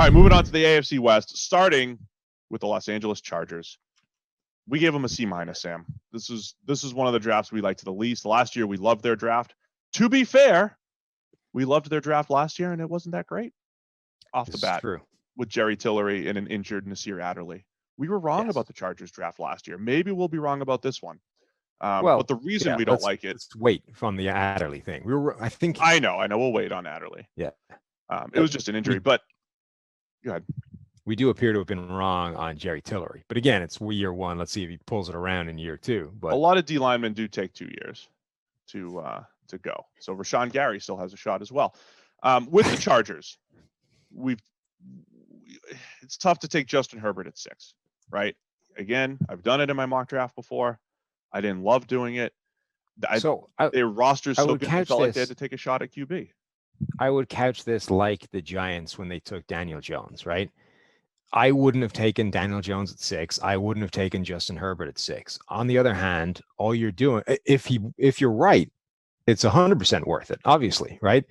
right, moving on to the AFC West, starting with the Los Angeles Chargers. We gave them a C-, Sam. This is one of the drafts we liked the least. Last year, we loved their draft. To be fair, we loved their draft last year, and it wasn't that great off the bat with Jerry Tillery and an injured Nasir Adderley. We were wrong about the Chargers draft last year. Maybe we'll be wrong about this one. But the reason we don't like it... Let's wait from the Adderley thing. I know. We'll wait on Adderley. Yeah. It was just an injury, but go ahead. We do appear to have been wrong on Jerry Tillery. But again, it's year one. Let's see if he pulls it around in year two. But a lot of D linemen do take 2 years to go. So Rashawn Gary still has a shot as well. With the Chargers, it's tough to take Justin Herbert at 6, right? Again, I've done it in my mock draft before. I didn't love doing it. Their roster's so good, I felt like they had to take a shot at QB. I would couch this like the Giants when they took Daniel Jones, right? I wouldn't have taken Daniel Jones at 6. I wouldn't have taken Justin Herbert at 6. On the other hand, all you're doing, if you're right, it's 100% worth it, obviously, right?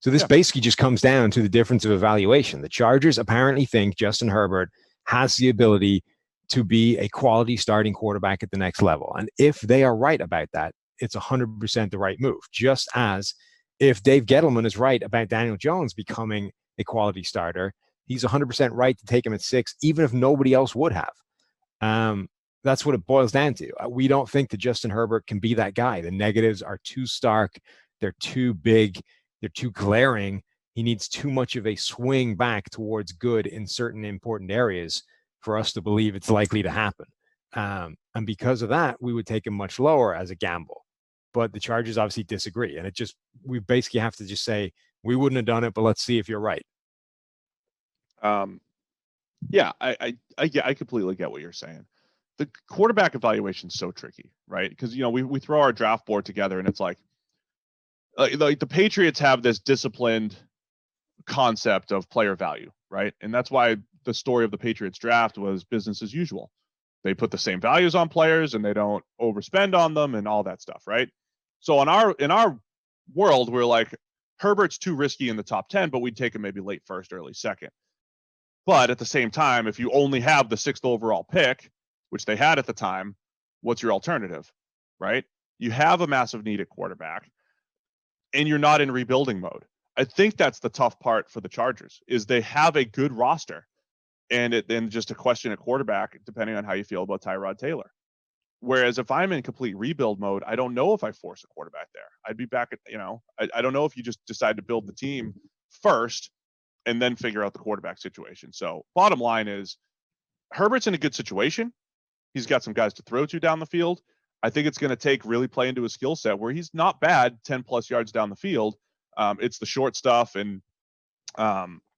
So this basically just comes down to the difference of evaluation. The Chargers apparently think Justin Herbert has the ability to be a quality starting quarterback at the next level. And if they are right about that, it's 100% the right move. Just as if Dave Gettleman is right about Daniel Jones becoming a quality starter, he's 100% right to take him at 6, even if nobody else would have. That's what it boils down to. We don't think that Justin Herbert can be that guy. The negatives are too stark. They're too big. They're too glaring. He needs too much of a swing back towards good in certain important areas for us to believe it's likely to happen. And because of that, we would take him much lower as a gamble. But the Chargers obviously disagree. And we basically have to just say, we wouldn't have done it, but let's see if you're right. Yeah, I completely get what you're saying. The quarterback evaluation is so tricky, right? Because, we throw our draft board together and it's like the Patriots have this disciplined concept of player value, right? And that's why the story of the Patriots draft was business as usual. They put the same values on players and they don't overspend on them and all that stuff, right? So in our world, we're like, Herbert's too risky in the top 10, but we'd take him maybe late first, early second. But at the same time, if you only have the 6th overall pick, which they had at the time, what's your alternative, right? You have a massive need at quarterback and you're not in rebuilding mode. I think that's the tough part for the Chargers is they have a good roster and then just a question at quarterback, depending on how you feel about Tyrod Taylor. Whereas if I'm in complete rebuild mode, I don't know if I force a quarterback there. I'd be back at, I don't know if you just decide to build the team first and then figure out the quarterback situation. So bottom line is Herbert's in a good situation. He's got some guys to throw to down the field. I think it's going to take really play into his skill set where he's not bad 10 plus yards down the field. It's the short stuff and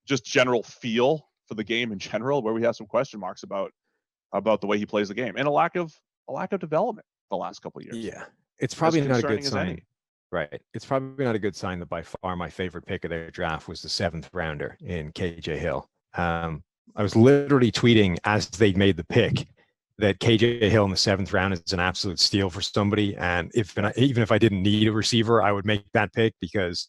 just general feel for the game in general, where we have some question marks about the way he plays the game and a lack of development the last couple of years. Yeah. It's probably not a good sign. Right. It's probably not a good sign that by far my favorite pick of their draft was the 7th rounder in KJ Hill. I was literally tweeting as they made the pick that KJ Hill in the 7th round is an absolute steal for somebody. And even if I didn't need a receiver, I would make that pick because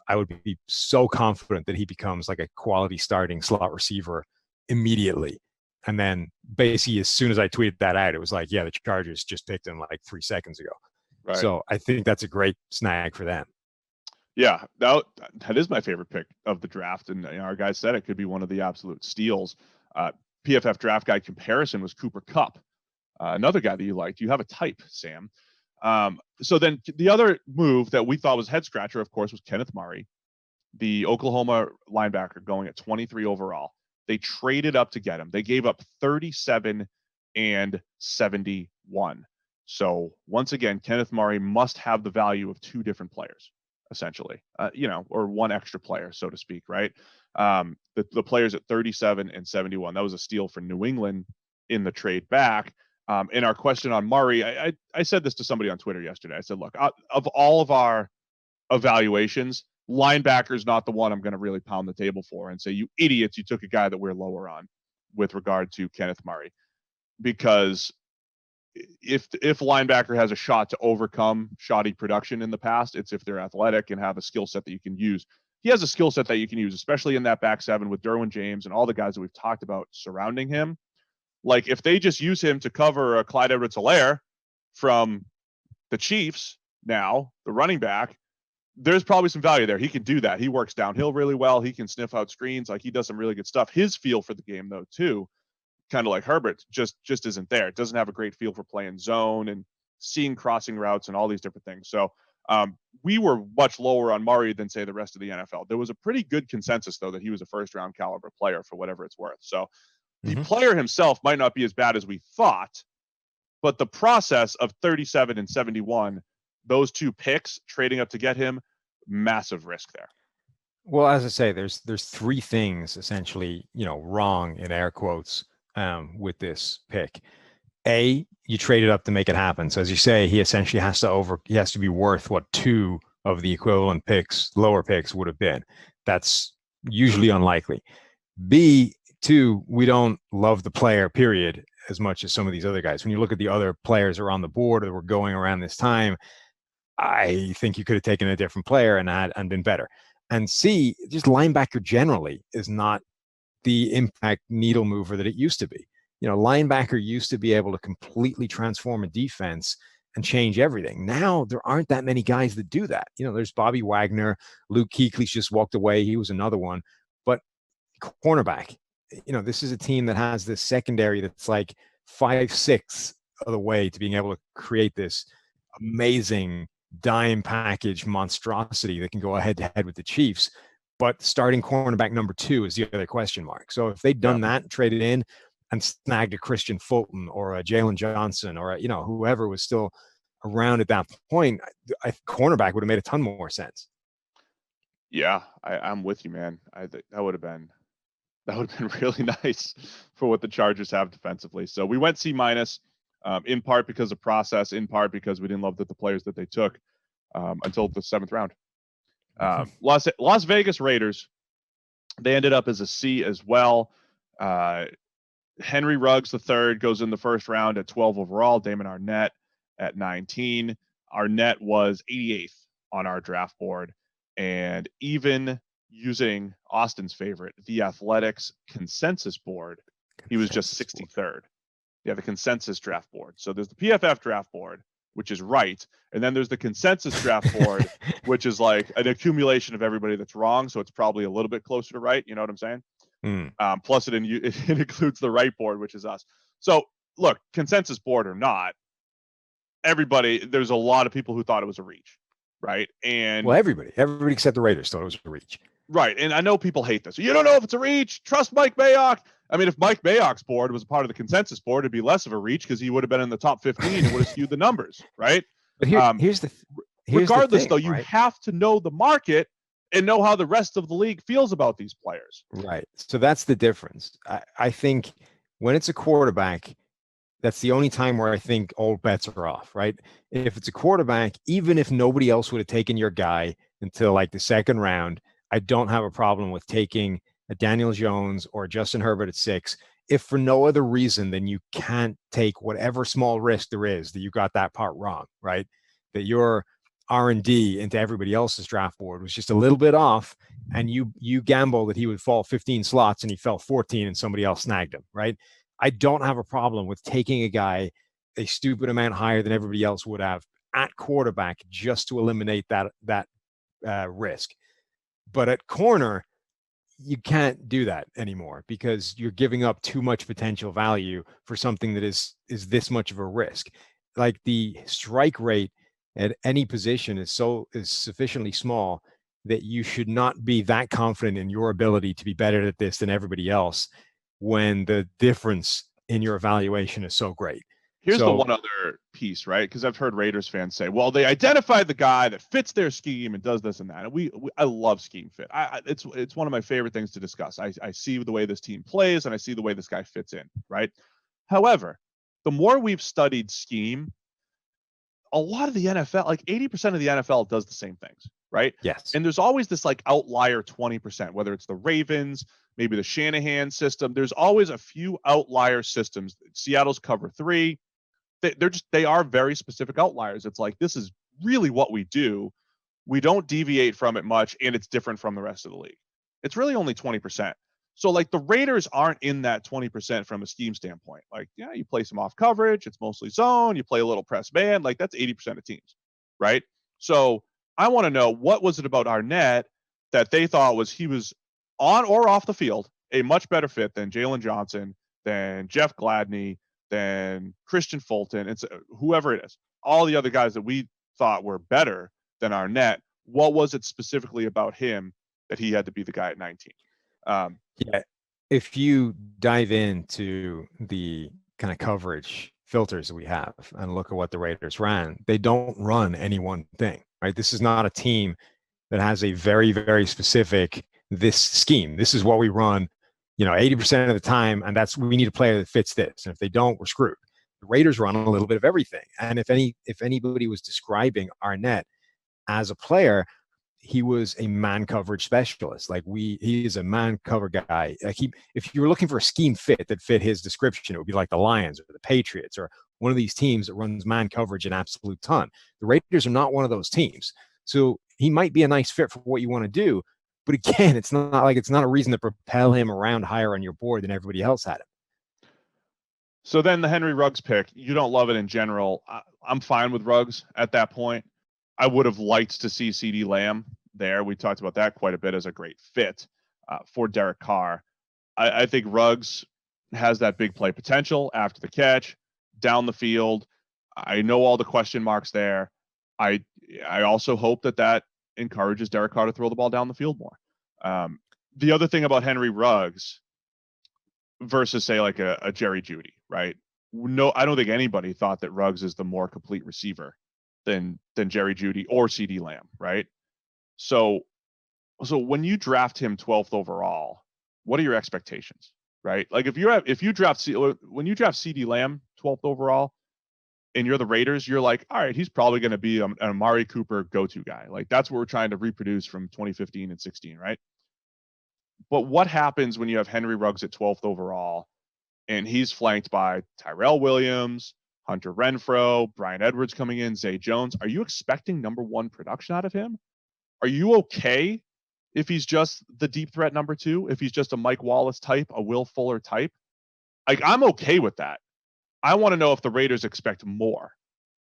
I would be so confident that he becomes like a quality starting slot receiver immediately. And then basically as soon as I tweeted that out, it was like, yeah, the Chargers just picked him like 3 seconds ago. Right. So I think that's a great snag for them. Yeah, that is my favorite pick of the draft. And our guy said it could be one of the absolute steals. PFF draft guide comparison was Cooper Kupp, another guy that you liked. You have a type, Sam. So then the other move that we thought was head scratcher, of course, was Kenneth Murray, the Oklahoma linebacker going at 23 overall. They traded up to get him. They gave up 37 and 71. So once again, Kenneth Murray must have the value of 2 different players, essentially, or one extra player, so to speak, right? The players at 37 and 71, that was a steal for New England in the trade back. And our question on Murray, I said this to somebody on Twitter yesterday. I said, look, of all of our evaluations, linebacker's not the one I'm going to really pound the table for and say, you idiots, you took a guy that we're lower on with regard to Kenneth Murray. Because if linebacker has a shot to overcome shoddy production in the past, it's if they're athletic and have a skill set that you can use. he has a skill set that you can use, especially in that back seven with Derwin James and all the guys that we've talked about surrounding him. Like if they just use him to cover a Clyde Edwards-Helaire from the Chiefs now, the running back, there's probably some value there. He can do that. He works downhill really well. He can sniff out screens. Like he does some really good stuff. His feel for the game though, too, kind of like Herbert, just isn't there. It doesn't have a great feel for playing zone and seeing crossing routes and all these different things. So we were much lower on Murray than say the rest of the NFL. There was a pretty good consensus though that he was a first round caliber player for whatever it's worth. So the player himself might not be as bad as we thought, but the process of 37 and 71, those two picks trading up to get him, massive risk there. Well, as I say, there's three things essentially, wrong in air quotes with this pick. A, you traded up to make it happen. So as you say, he essentially has to be worth what two of the equivalent picks, lower picks would have been. That's usually unlikely. B, two, we don't love the player, period, as much as some of these other guys. When you look at the other players around the board that were going around this time, I think you could have taken a different player and been better. And C, just linebacker generally is not the impact needle mover that it used to be. Linebacker used to be able to completely transform a defense and change everything. Now there aren't that many guys that do that. There's Bobby Wagner, Luke Kuechly's just walked away. He was another one. But cornerback, this is a team that has this secondary that's like 5/6 of the way to being able to create this amazing dime package monstrosity that can go head to head with the Chiefs. But starting cornerback number 2 is the other question mark. So if they'd done that, traded in and snagged a Christian Fulton or a Jalen Johnson or whoever was still around at that point, I cornerback would have made a ton more sense. Yeah, I'm with you, man. I think that would have been really nice for what the Chargers have defensively. So we went C-, in part because of process, in part because we didn't love the players that they took until the 7th round. Las Vegas Raiders, they ended up as a C as well. Henry Ruggs III goes in the first round at 12 overall. Damon Arnett at 19. Arnett was 88th on our draft board. And even using Austin's favorite, the Athletics consensus board, he was just 63rd. Yeah, the consensus draft board. So there's the PFF draft board, which is right. And then there's the consensus draft board, which is like an accumulation of everybody that's wrong. So it's probably a little bit closer to right. You know what I'm saying? Plus it includes the right board, which is us. So look, consensus board or not, there's a lot of people who thought it was a reach, right? And everybody except the Raiders thought it was a reach. Right. And I know people hate this. You don't know if it's a reach. Trust Mike Mayock. I mean, if Mike Mayock's board was a part of the consensus board, it'd be less of a reach because he would have been in the top 15 and would have skewed the numbers, right? But here's regardless, the thing, though, you have to know the market and know how the rest of the league feels about these players. Right. So that's the difference. I think when it's a quarterback, that's the only time where I think all bets are off, right? If it's a quarterback, even if nobody else would have taken your guy until like the 2nd round, I don't have a problem with taking a Daniel Jones or Justin Herbert at 6, if for no other reason than you can't take whatever small risk there is that you got that part wrong, right? That your R&D into everybody else's draft board was just a little bit off, and you gamble that he would fall 15 slots and he fell 14 and somebody else snagged him, right? I don't have a problem with taking a guy a stupid amount higher than everybody else would have at quarterback just to eliminate that risk. But at corner, you can't do that anymore because you're giving up too much potential value for something that is this much of a risk. Like the strike rate at any position is sufficiently small that you should not be that confident in your ability to be better at this than everybody else when the difference in your evaluation is so great. Here's the one other piece, right? Because I've heard Raiders fans say, well, they identified the guy that fits their scheme and does this and that. And I love scheme fit. It's one of my favorite things to discuss. I see the way this team plays and I see the way this guy fits in, right? However, the more we've studied scheme, a lot of the NFL, like 80% of the NFL does the same things, right? Yes. And there's always this like outlier 20%, whether it's the Ravens, maybe the Shanahan system. There's always a few outlier systems. Seattle's cover 3. They are very specific outliers. It's like, this is really what we do. we don't deviate from it much, and it's different from the rest of the league. It's really only 20%. So like the Raiders aren't in that 20% from a scheme standpoint. Like, yeah, you play some off coverage, it's mostly zone, you play a little press man, like that's 80% of teams, right? So I want to know, what was it about Arnett that they thought he was on or off the field a much better fit than Jalen Johnson, than Jeff Gladney, than Christian Fulton, and whoever it is, all the other guys that we thought were better than Arnett. What was it specifically about him that he had to be the guy at 19? Yeah, if you dive into the kind of coverage filters that we have and look at what the Raiders ran, they don't run any one thing, right? This is not a team that has a very, very specific this scheme. This is what we run, 80% of the time, and we need a player that fits this. And if they don't, we're screwed. The Raiders run a little bit of everything. And if anybody was describing Arnett as a player, he was a man coverage specialist. He is a man cover guy. If you were looking for a scheme fit that fit his description, it would be like the Lions or the Patriots or one of these teams that runs man coverage an absolute ton. The Raiders are not one of those teams. So he might be a nice fit for what you want to do. But again, it's not a reason to propel him around higher on your board than everybody else had him. So then the Henry Ruggs pick, you don't love it in general. I'm fine with Ruggs at that point. I would have liked to see CeeDee Lamb there. We talked about that quite a bit as a great fit for Derek Carr. I think Ruggs has that big play potential after the catch, down the field. I know all the question marks there. I also hope that encourages Derek Carr to throw the ball down the field more. The other thing about Henry Ruggs versus, say, like a Jerry Jeudy, right? No, I don't think anybody thought that Ruggs is the more complete receiver than Jerry Jeudy or CeeDee Lamb, right? So when you draft him 12th overall, what are your expectations, right? Like when you draft CeeDee Lamb 12th overall and you're the Raiders, you're like, all right, he's probably going to be an Amari Cooper go-to guy. Like that's what we're trying to reproduce from 2015 and 16, right? But what happens when you have Henry Ruggs at 12th overall and he's flanked by Tyrell Williams, Hunter Renfrow, Brian Edwards coming in, Zay Jones? Are you expecting number one production out of him? Are you okay if he's just the deep threat number two? If he's just a Mike Wallace type, a Will Fuller type? Like, I'm okay with that. I want to know if the Raiders expect more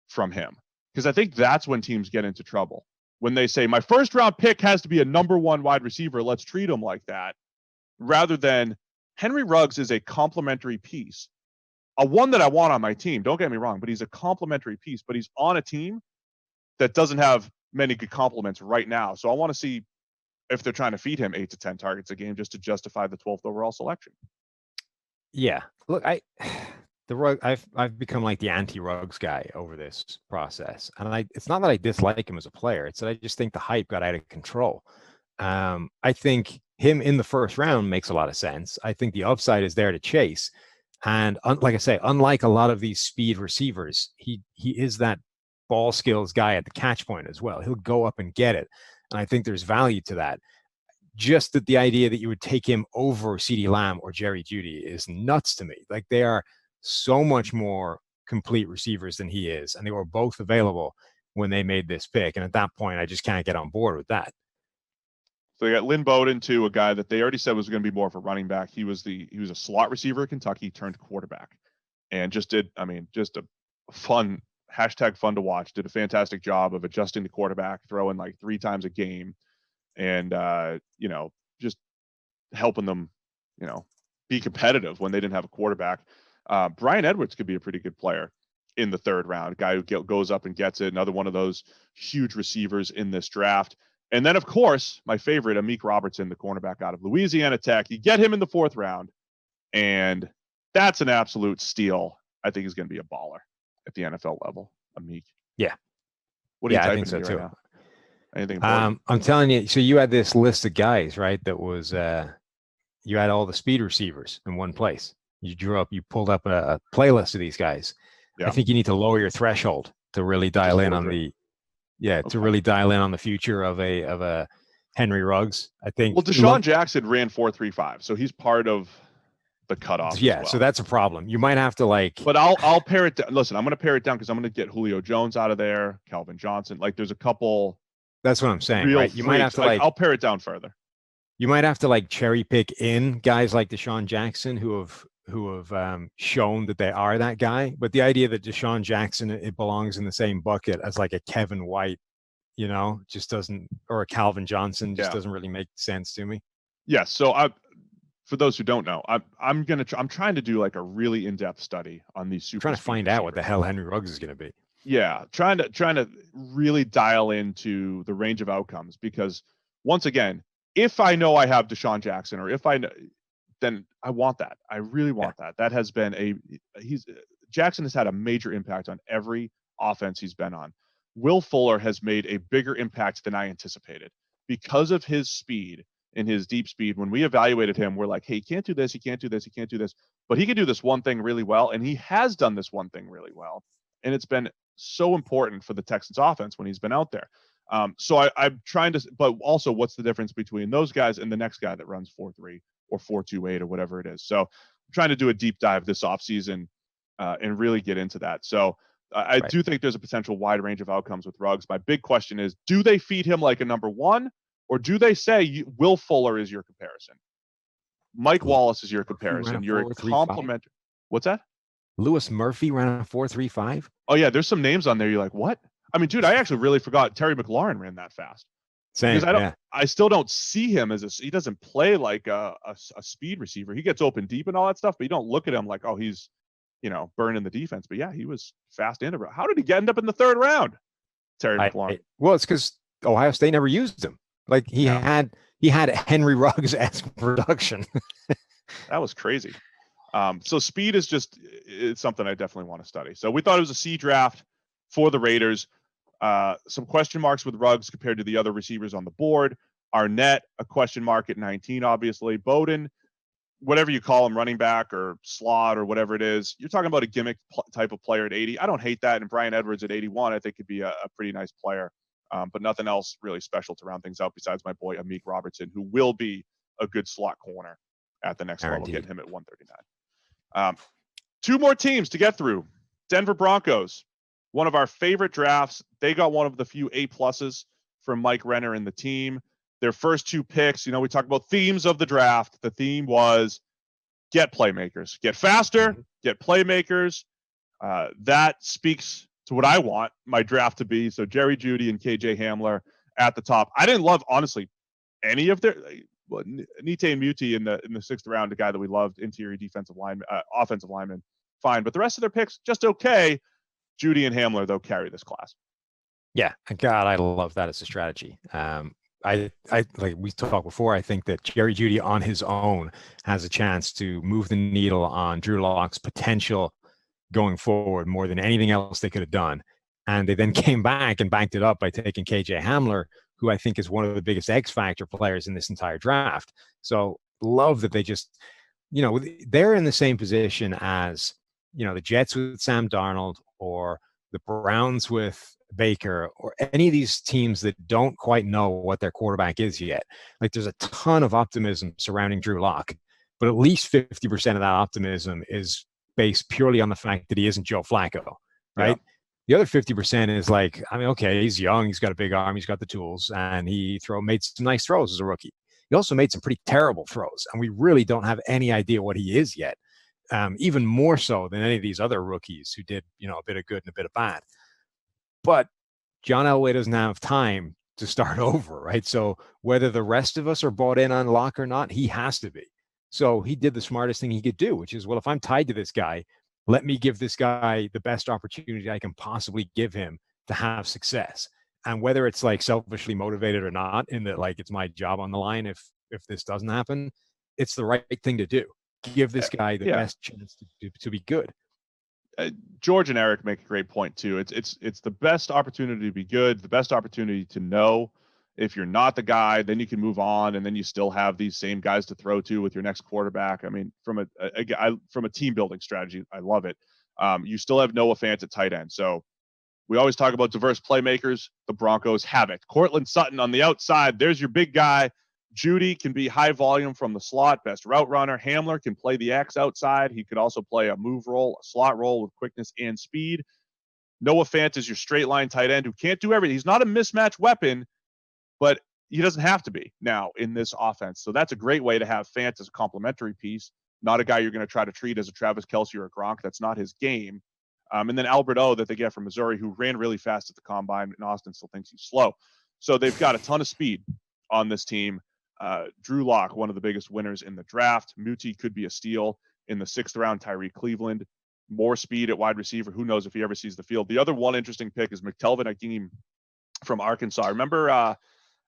from him, because I think that's when teams get into trouble. When they say, my first round pick has to be a number one wide receiver, let's treat him like that, rather than Henry Ruggs is a complementary piece. A one that I want on my team, don't get me wrong, but he's a complementary piece, but he's on a team that doesn't have many good compliments right now. So I want to see if they're trying to feed him 8 to 10 targets a game just to justify the 12th overall selection. Yeah. Look, I've become like the anti-Ruggs guy over this process. And it's not that I dislike him as a player. It's that I just think the hype got out of control. I think him in the first round makes a lot of sense. I think the upside is there to chase. And like I say, unlike a lot of these speed receivers, he is that ball skills guy at the catch point as well. He'll go up and get it. And I think there's value to that. Just that the idea that you would take him over CeeDee Lamb or Jerry Jeudy is nuts to me. Like, they are so much more complete receivers than he is. And they were both available when they made this pick. And at that point, I just can't get on board with that. So they got Lynn Bowden, too, a guy that they already said was going to be more of a running back. He was a slot receiver at Kentucky, turned quarterback, and just a fun to watch. Did a fantastic job of adjusting the quarterback, throwing like 3 times a game, and just helping them, be competitive when they didn't have a quarterback. Brian Edwards could be a pretty good player in the third round, a guy who goes up and gets it. Another one of those huge receivers in this draft. And then, of course, my favorite, Meek Robertson, the cornerback out of Louisiana Tech. You get him in the 4th round, and that's an absolute steal. I think he's going to be a baller at the NFL level, Meek. Yeah. What are you typing I think so to me too. right now? Anything important? I'm telling you, so you had this list of guys, right? That was, you had all the speed receivers in one place. You pulled up a playlist of these guys. Yeah. I think you need to lower your threshold to really dial in on really dial in on the future of a Henry Ruggs. I think. Well, Deshaun Jackson ran 4.35, so he's part of the cutoff. Yeah, as well. So that's a problem. You might have to But I'll pare it down. Listen, I'm going to pare it down because I'm going to get Julio Jones out of there, Calvin Johnson. Like, there's a couple. That's what I'm saying, real right? You might have freaks. to I'll pare it down further. You might have to like cherry pick in guys like Deshaun Jackson who have shown that they are that guy. But the idea that Deshaun Jackson, it belongs in the same bucket as like a Kevin White, just doesn't, or a Calvin Johnson, just doesn't really make sense to me. Yeah. So for those who don't know, I'm trying to do like a really in-depth study on these super. Trying to find out what the hell Henry Ruggs is going to be. Yeah, trying to really dial into the range of outcomes, because once again, if I know I have Deshaun Jackson, or if I know, then I want that. I really want that. That has been Jackson has had a major impact on every offense he's been on. Will Fuller has made a bigger impact than I anticipated because of his speed and his deep speed. When we evaluated him, we're like, hey, he can't do this, he can't do this, he can't do this, but he can do this one thing really well, and he has done this one thing really well, and it's been so important for the Texans offense when he's been out there. So I'm trying to, but also what's the difference between those guys and the next guy that runs 4.3 or 4.28 or whatever it is. So I'm trying to do a deep dive this offseason and really get into that. So I do think there's a potential wide range of outcomes with Ruggs. My big question is, do they feed him like a number one, or do they say Will Fuller is your comparison? Mike Wallace is your comparison. You're a complimentary. What's that? Lewis Murphy ran a 4.35. Oh yeah, there's some names on there. You're like, what? I mean, dude, I actually really forgot Terry McLaurin ran that fast. Same. Because I still don't see him as he doesn't play like a speed receiver. He gets open deep and all that stuff, but you don't look at him like, oh, he's, burning the defense. But yeah, he was fast and about. How did he end up in the third round? Terry McLaurin. Well, it's because Ohio State never used him. Like he had Henry Ruggs-esque production. That was crazy. So speed is it's something I definitely want to study. So we thought it was a C draft for the Raiders. Some question marks with Ruggs compared to the other receivers on the board. Arnett, a question mark at 19, obviously. Bowden, whatever you call him, running back or slot or whatever it is, you're talking about a gimmick type of player at 80. I don't hate that. And Brian Edwards at 81, I think could be a pretty nice player. But nothing else really special to round things out besides my boy, Meek Robertson, who will be a good slot corner at the next level, getting him at 139. Two more teams to get through. Denver Broncos, one of our favorite drafts. They got one of the few A-pluses from Mike Renner and the team. Their first two picks, we talk about themes of the draft. The theme was get playmakers, get faster, get playmakers. That speaks to what I want my draft to be. So Jerry Jeudy and KJ Hamler at the top. I didn't love, honestly, any of their Nite and Muti in the 6th round, a guy that we loved, interior offensive lineman, fine. But the rest of their picks, just okay. Jeudy and Hamler, though, carry this class. Yeah, God, I love that as a strategy. I like we talked before. I think that Jerry Jeudy on his own has a chance to move the needle on Drew Lock's potential going forward more than anything else they could have done. And they then came back and backed it up by taking KJ Hamler, who I think is one of the biggest X factor players in this entire draft. So love that they just, they're in the same position as, the Jets with Sam Darnold, or the Browns with Baker, or any of these teams that don't quite know what their quarterback is yet. Like there's a ton of optimism surrounding Drew Lock, but at least 50% of that optimism is based purely on the fact that he isn't Joe Flacco, right? Yeah. The other 50% is like, okay, he's young, he's got a big arm, he's got the tools, and he made some nice throws as a rookie. He also made some pretty terrible throws, and we really don't have any idea what he is yet, even more so than any of these other rookies who did, a bit of good and a bit of bad. But John Elway doesn't have time to start over, right? So whether the rest of us are bought in on Locke or not, he has to be. So he did the smartest thing he could do, which is, well, if I'm tied to this guy, let me give this guy the best opportunity I can possibly give him to have success. And whether it's like selfishly motivated or not, in that like it's my job on the line if this doesn't happen, it's the right thing to do. Give this guy the best chance to be good. George and Eric make a great point too. It's the best opportunity to be good, the best opportunity to know if you're not the guy, then you can move on, and then you still have these same guys to throw to with your next quarterback. I mean, from a team building strategy, I love it. You still have Noah Fant at tight end, so we always talk about diverse playmakers. The Broncos have it. Cortland Sutton on the outside. There's your big guy. Jeudy can be high volume from the slot, best route runner. Hamler can play the X outside. He could also play a move role, a slot role with quickness and speed. Noah Fant is your straight line tight end who can't do everything. He's not a mismatch weapon, but he doesn't have to be now in this offense. So that's a great way to have Fant as a complementary piece, not a guy you're going to try to treat as a Travis Kelce or a Gronk. That's not his game. And then Albert O that they get from Missouri, who ran really fast at the combine, and Austin still thinks he's slow. So they've got a ton of speed on this team. Drew Lock, one of the biggest winners in the draft. Muti could be a steal in the 6th round. Tyree Cleveland, more speed at wide receiver. Who knows if he ever sees the field. The other one interesting pick is McTelvin Agim from Arkansas. Remember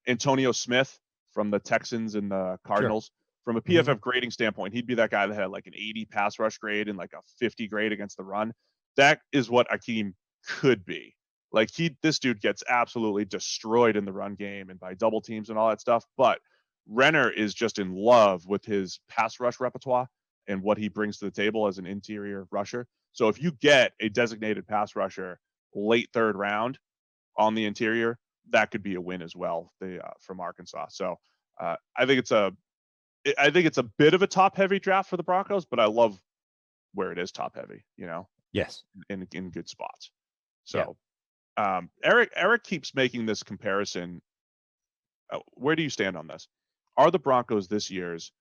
Antonio Smith from the Texans and the Cardinals? Sure. From a PFF grading standpoint, he'd be that guy that had like an 80 pass rush grade and like a 50 grade against the run. That is what Akeem could be. Like this dude gets absolutely destroyed in the run game and by double teams and all that stuff. But Renner is just in love with his pass rush repertoire and what he brings to the table as an interior rusher. So if you get a designated pass rusher late 3rd round on the interior, that could be a win as well. From Arkansas. So I think it's a bit of a top heavy draft for the Broncos, but I love where it is top heavy. Yes, in good spots. So. Yeah. Eric keeps making this comparison. Where do you stand on this? Are the Broncos this year's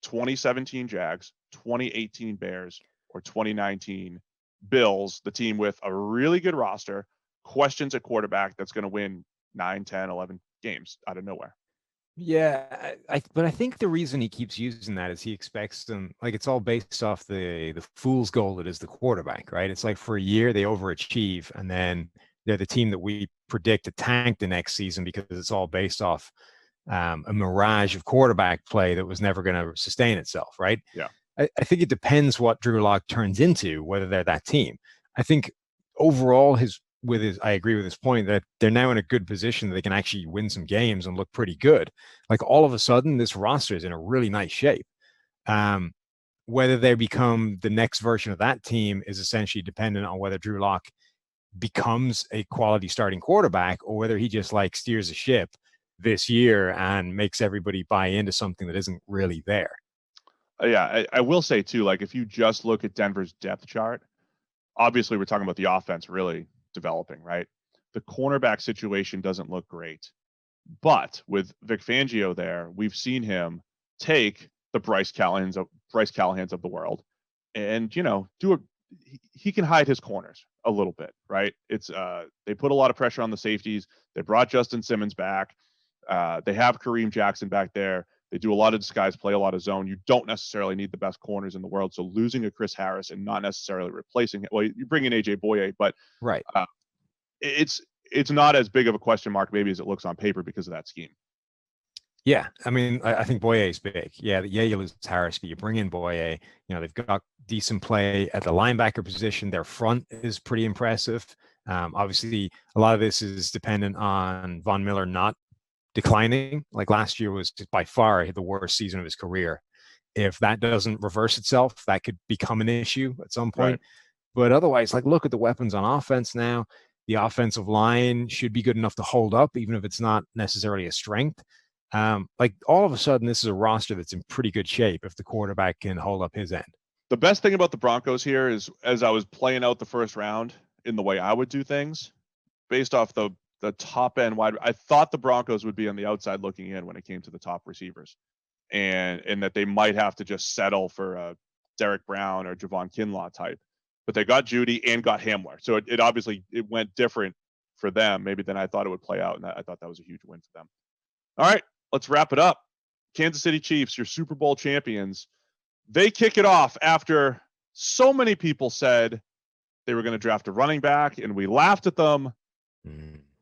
2017 Jags, 2018 Bears, or 2019 Bills, the team with a really good roster, questions at quarterback that's going to win 9, 10, 11 games out of nowhere? Yeah, but I think the reason he keeps using that is he expects them, like it's all based off the fool's goal that is the quarterback, right? It's like for a year they overachieve and then they're the team that we predict to tank the next season because it's all based off a mirage of quarterback play that was never going to sustain itself, right? Yeah. I think it depends what Drew Lock turns into, whether they're that team. I think overall I agree with his point that they're now in a good position that they can actually win some games and look pretty good. Like all of a sudden, this roster is in a really nice shape. Whether they become the next version of that team is essentially dependent on whether Drew Lock becomes a quality starting quarterback or whether he just like steers a ship this year and makes everybody buy into something that isn't really there. Yeah, I will say too, like if you just look at Denver's depth chart, obviously we're talking about the offense really developing, right? The cornerback situation doesn't look great, but with Vic Fangio there, we've seen him take the Bryce Callahans of the world and, he can hide his corners a little bit, right? It's they put a lot of pressure on the safeties. They brought Justin Simmons back. They have Kareem Jackson back there. They do a lot of disguise play, a lot of zone. You don't necessarily need the best corners in the world. So losing a Chris Harris and not necessarily replacing him. Well, you bring in AJ Boye, but right. It's not as big of a question mark maybe as it looks on paper because of that scheme. Yeah, I mean, I think Boye is big. Yeah, you lose Harris, but you bring in Boye. They've got decent play at the linebacker position. Their front is pretty impressive. Obviously, a lot of this is dependent on Von Miller not declining. Like last year was by far the worst season of his career. If that doesn't reverse itself, that could become an issue at some point. Right. But otherwise, like look at the weapons on offense now. The offensive line should be good enough to hold up, even if it's not necessarily a strength. Like all of a sudden, this is a roster that's in pretty good shape if the quarterback can hold up his end. The best thing about the Broncos here is, as I was playing out the first round in the way I would do things, based off the top end wide, I thought the Broncos would be on the outside looking in when it came to the top receivers, and that they might have to just settle for a Derek Brown or Javon Kinlaw type. But they got Judy and got Hamler, so it obviously went different for them maybe than I thought it would play out, and I thought that was a huge win for them. All right, let's wrap it up. Kansas City Chiefs, your Super Bowl champions. They kick it off after so many people said they were going to draft a running back, and we laughed at them.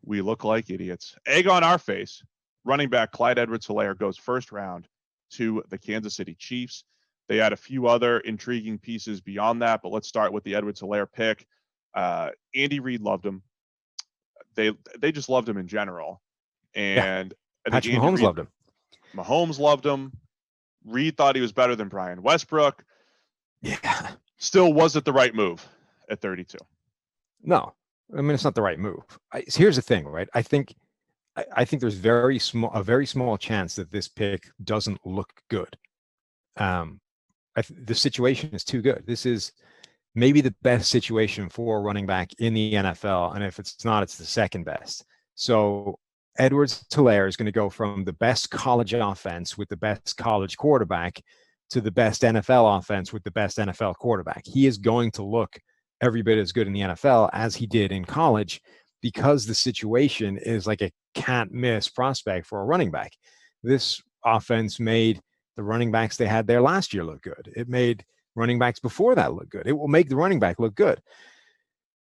We look like idiots. Egg on our face. Running back Clyde Edwards-Helaire goes first round to the Kansas City Chiefs. They had a few other intriguing pieces beyond that, but let's start with the Edwards-Helaire pick. Andy Reid loved him. They just loved him in general. And Patrick Mahomes loved him. Mahomes loved him. Reid thought he was better than Brian Westbrook. Yeah. Still wasn't the right move at 32. No, I mean, it's not the right move. Here's the thing, right? I think there's a very small chance that this pick doesn't look good. The situation is too good. This is maybe the best situation for running back in the NFL. And if it's not, it's the second best. So Edwards-Helaire is going to go from the best college offense with the best college quarterback to the best NFL offense with the best NFL quarterback. He is going to look every bit as good in the NFL as he did in college because the situation is like a can't miss prospect for a running back. This offense made the running backs they had there last year look good. It made running backs before that look good. It will make the running back look good.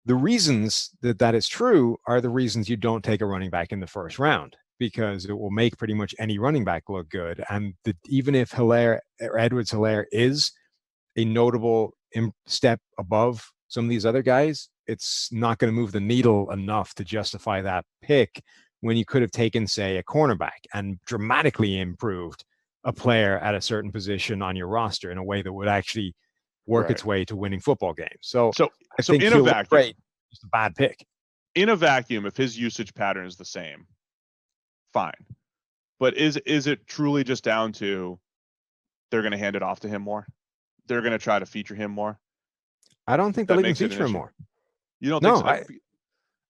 The reasons that that is true are the reasons you don't take a running back in the first round, because it will make pretty much any running back look good. And even if Edwards-Helaire is a notable step above some of these other guys, it's not going to move the needle enough to justify that pick when you could have taken, say, a cornerback and dramatically improved a player at a certain position on your roster in a way that would actually work its way to winning football games. So I think in a vacuum, great, just a bad pick. In a vacuum, if his usage pattern is the same, fine. But is it truly just down to they're going to hand it off to him more? They're going to try to feature him more? I don't think they'll even feature him more. You don't think so?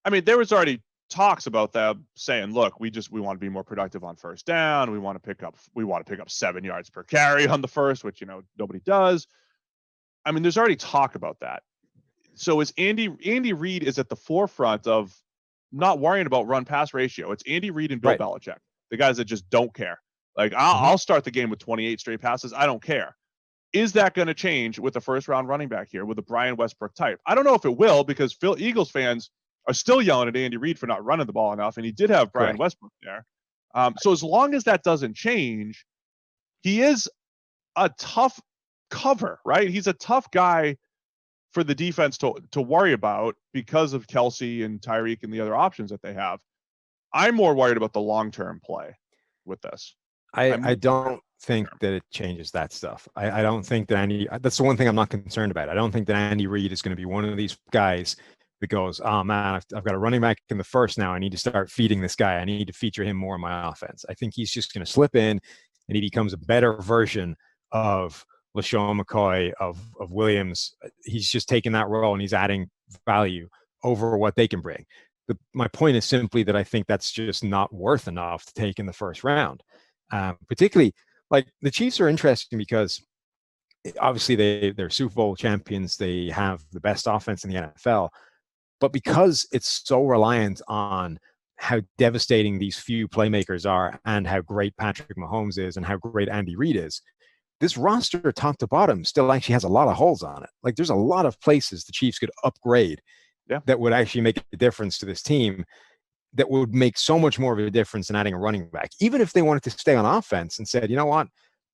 I mean, there was already talks about them saying, look, we want to be more productive on first down. We want to pick up 7 yards per carry on the first, which, nobody does. I mean, there's already talk about that. So Andy Reid is at the forefront of not worrying about run-pass ratio. It's Andy Reid and Bill Belichick, the guys that just don't care. Like, I'll start the game with 28 straight passes. I don't care. Is that going to change with the first-round running back here, with the Brian Westbrook type? I don't know if it will, because Eagles fans are still yelling at Andy Reid for not running the ball enough, and he did have Brian Westbrook there. So as long as that doesn't change, he is a tough cover, right? He's a tough guy for the defense to worry about because of Kelsey and Tyreek and the other options that they have. I'm more worried about the long-term play with this. I don't think that it changes that stuff. I don't think that that's the one thing I'm not concerned about. I don't think that Andy Reid is going to be one of these guys that goes, oh man, I've got a running back in the first now. I need to start feeding this guy. I need to feature him more in my offense. I think he's just going to slip in and he becomes a better version of LaShawn McCoy, of Williams. He's just taking that role and he's adding value over what they can bring. My point is simply that I think that's just not worth enough to take in the first round. Particularly, like, the Chiefs are interesting because obviously they're Super Bowl champions. They have the best offense in the NFL. But because it's so reliant on how devastating these few playmakers are and how great Patrick Mahomes is and how great Andy Reid is, this roster top to bottom still actually has a lot of holes on it. Like, there's a lot of places the Chiefs could upgrade that would actually make a difference to this team, that would make so much more of a difference than adding a running back. Even if they wanted to stay on offense and said, you know what,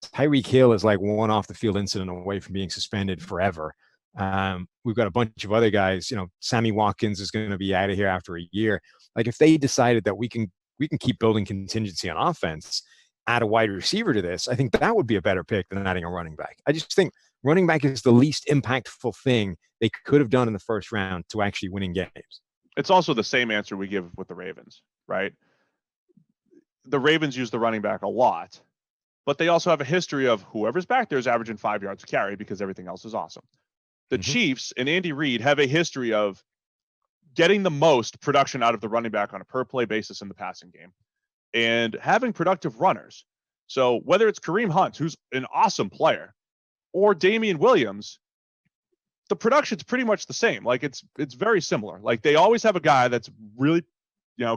Tyreek Hill is like one off the field incident away from being suspended forever. We've got a bunch of other guys, Sammy Watkins is going to be out of here after a year. Like, if they decided that we can keep building contingency on offense, add a wide receiver to this, I think that would be a better pick than adding a running back. I just think running back is the least impactful thing they could have done in the first round to actually winning games. It's also the same answer we give with the Ravens, right? The Ravens use the running back a lot, but they also have a history of whoever's back there is averaging 5 yards a carry because everything else is awesome. The Chiefs and Andy Reid have a history of getting the most production out of the running back on a per play basis in the passing game and having productive runners. So whether it's Kareem Hunt, who's an awesome player, or Damian Williams, the production's pretty much the same. Like, it's very similar. Like, they always have a guy that's really,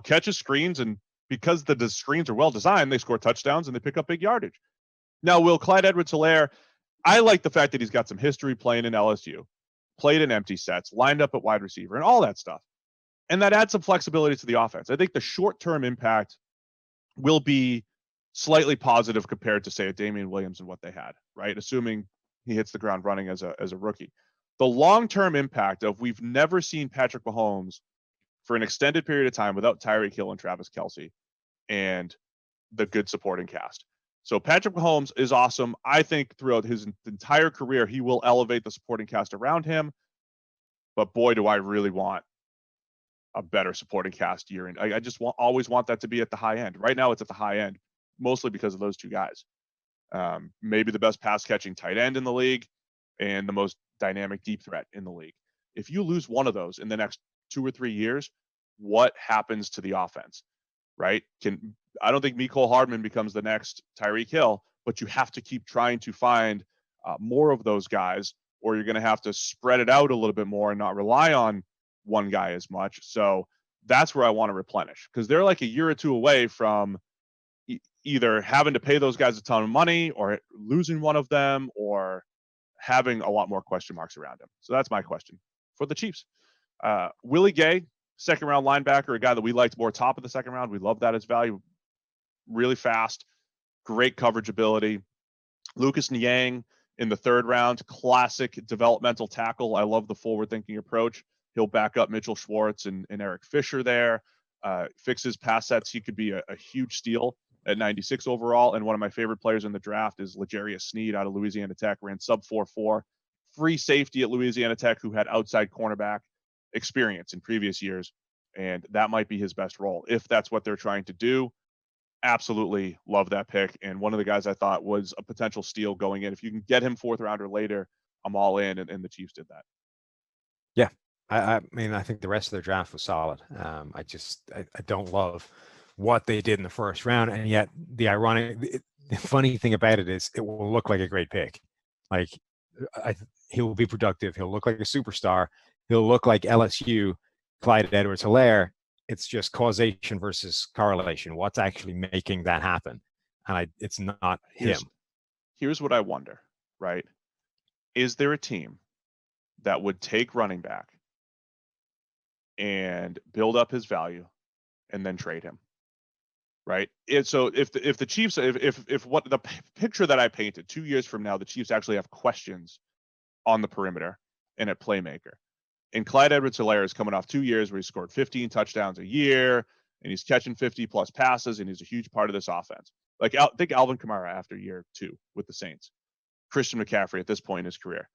catches screens, and because the screens are well designed, they score touchdowns and they pick up big yardage. Now, will Clyde Edwards-Helaire, I like the fact that he's got some history playing in LSU, played in empty sets, lined up at wide receiver, and all that stuff. And that adds some flexibility to the offense. I think the short-term impact will be slightly positive compared to, say, a Damian Williams and what they had, right? Assuming he hits the ground running as a rookie. The long-term impact of we've never seen Patrick Mahomes for an extended period of time without Tyreek Hill and Travis Kelce and the good supporting cast. So Patrick Mahomes is awesome. I think throughout his entire career, he will elevate the supporting cast around him. But boy, do I really want a better supporting cast year. And I just always want that to be at the high end. Right now it's at the high end, mostly because of those two guys. Maybe the best pass catching tight end in the league and the most dynamic deep threat in the league. If you lose one of those in the next 2 or 3 years, what happens to the offense? right? I don't think Mecole Hardman becomes the next Tyreek Hill, but you have to keep trying to find more of those guys, or you're going to have to spread it out a little bit more and not rely on one guy as much. So that's where I want to replenish, because they're like a year or two away from either having to pay those guys a ton of money or losing one of them or having a lot more question marks around him. So that's my question for the Chiefs. Willie Gay, second round linebacker, a guy that we liked more top of the second round. We love that as value. Really fast, great coverage ability. Lucas Niang in the third round, classic developmental tackle. I love the forward thinking approach. He'll back up Mitchell Schwartz and Eric Fisher there. Fixes pass sets. He could be a huge steal at 96 overall. And one of my favorite players in the draft is L'Jarius Sneed out of Louisiana Tech, ran sub 4.4. Free safety at Louisiana Tech who had outside cornerback experience in previous years. And that might be his best role. If that's what they're trying to do, absolutely love that pick. And one of the guys I thought was a potential steal going in. If you can get him fourth round or later, I'm all in. And the Chiefs did that. Yeah. I mean, I think the rest of their draft was solid. I don't love what they did in the first round. And yet the funny thing about it is it will look like a great pick. Like he'll be productive. He'll look like a superstar. He'll look like LSU, Clyde Edwards-Helaire. It's just causation versus correlation. What's actually making that happen? And it's not him. Here's what I wonder, right? Is there a team that would take running back and build up his value and then trade him, right? So if the Chiefs, if what the picture that I painted 2 years from now, the Chiefs actually have questions on the perimeter and at playmaker, and Clyde Edwards-Helaire is coming off 2 years where he scored 15 touchdowns a year and he's catching 50 plus passes and he's a huge part of this offense. Like think Alvin Kamara after year 2 with the Saints, Christian McCaffrey at this point in his career.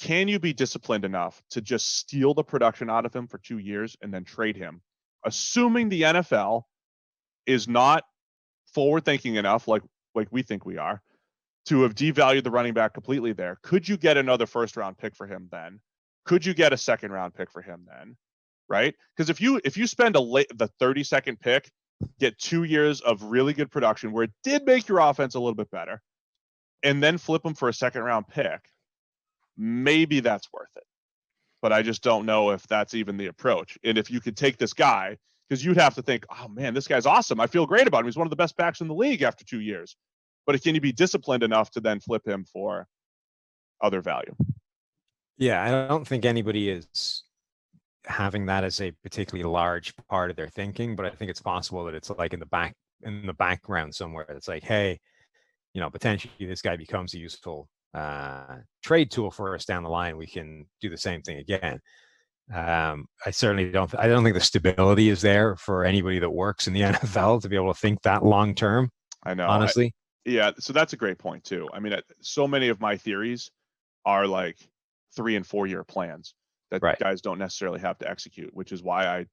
Can you be disciplined enough to just steal the production out of him for 2 years and then trade him, assuming the NFL is not forward thinking enough, like we think we are, to have devalued the running back completely there? Could you get another first round pick for him then? Could you get a second round pick for him then? Right? Because if you spend the 32nd pick, get 2 years of really good production where it did make your offense a little bit better, and then flip him for a second round pick, maybe that's worth it. But I just don't know if that's even the approach. And if you could take this guy, because you'd have to think, oh man, this guy's awesome. I feel great about him. He's one of the best backs in the league after 2 years. But can you be disciplined enough to then flip him for other value? Yeah, I don't think anybody is having that as a particularly large part of their thinking, but I think it's possible that it's like in the background somewhere. It's like, hey, potentially this guy becomes a useful trade tool for us down the line. We can do the same thing again. I don't think the stability is there for anybody that works in the NFL to be able to think that long term. I know, honestly. Yeah, so that's a great point too. I mean, so many of my theories are like 3 and 4 year plans that guys don't necessarily have to execute, which is why I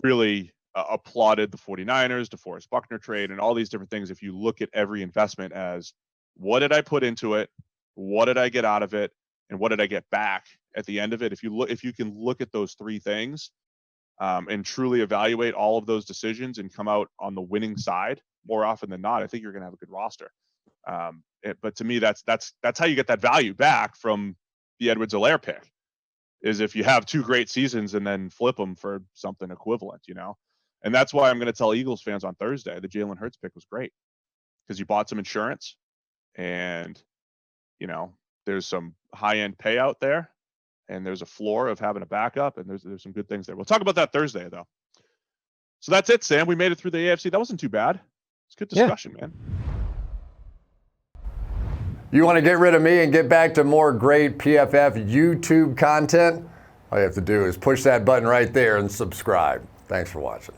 really applauded the 49ers, DeForest Buckner trade, and all these different things. If you look at every investment as, what did I put into it? What did I get out of it? And what did I get back at the end of it? If you can look at those 3 things and truly evaluate all of those decisions and come out on the winning side more often than not, I think you're going to have a good roster. But to me, that's how you get that value back from the Edwards-Helaire pick, is if you have 2 great seasons and then flip them for something equivalent, And that's why I'm going to tell Eagles fans on Thursday, the Jalen Hurts pick was great, because you bought some insurance and, there's some high-end payout there, and there's a floor of having a backup, and there's some good things there. We'll talk about that Thursday, though. So that's it, Sam. We made it through the AFC. That wasn't too bad. It's good discussion, man. You want to get rid of me and get back to more great PFF YouTube content? All you have to do is push that button right there and subscribe. Thanks for watching.